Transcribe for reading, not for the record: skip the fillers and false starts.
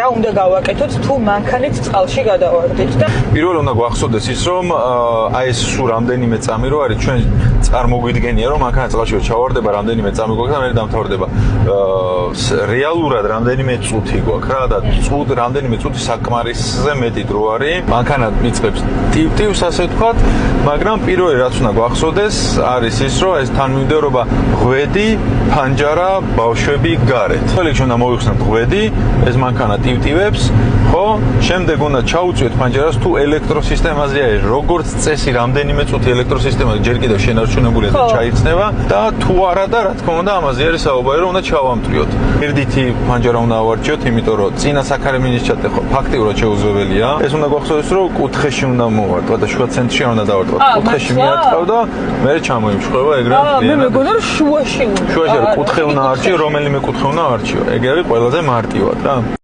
რა უნდა გავაკეთოთ თუ მანქანით წყალში გადავარდით და პირველ უნდა გვახსოვდეს ის რომ აი ეს სულ რამდენიმე წამი რო არის ჩვენ წარმოგვიდგენია რომ მანქანა წყალში ჩავარდება რამდენიმე წამი გვაქვს და მე დამთავრდება რეალურად რამდენიმე წუთი გვაქვს რა და რამდენიმე წუთი საკმარისზე მეტი დრო არის მანქანა მიწყებს ტივ-ტივს ასე ვთქვათ მაგრამ პირველი რაც უნდა გვახსოვდეს არის ის რომ ეს თანმიმდევრობა ღვედი ფანჯარა ბავშვები გარეთ ყველგან უნდა მოვიხსნათ ღვედი ეს მანქანა ტივ-ტივებს ხო შემდეგ უნდა ჩაუწვიოთ ფანჯარას თუ ელექტროსისტემაზე არის როგორც წესი რამდენიმე წუთი ელექტროსისტემა ჯერ კიდევ შენარჩუნებულია და ჩაიხსნება და თუ არა და რა თქმა უნდა ამაზე არის საუბარი რომ უნდა ჩავამტვრიოთ ერთითი ფანჯარა უნდა ავარჩიოთ იმიტომ რომ წინა საქარე მინისჩატე ხო ფაქტიურად შეუძლებელია ეს უნდა გვახსოვდეს რომ კუთხეში უნდა მოვარტყო და შუა ცენტრში უნდა დავარტყო კუთხეში მიატყავ და მე ჩამოიმშხება ეგრე მე მეგონა რომ შუაში უნდა კუთხე უნდა არჩიო რომელიმე კუთხე უნდა არჩიო ეგ არის ყველაზე მარტივად რა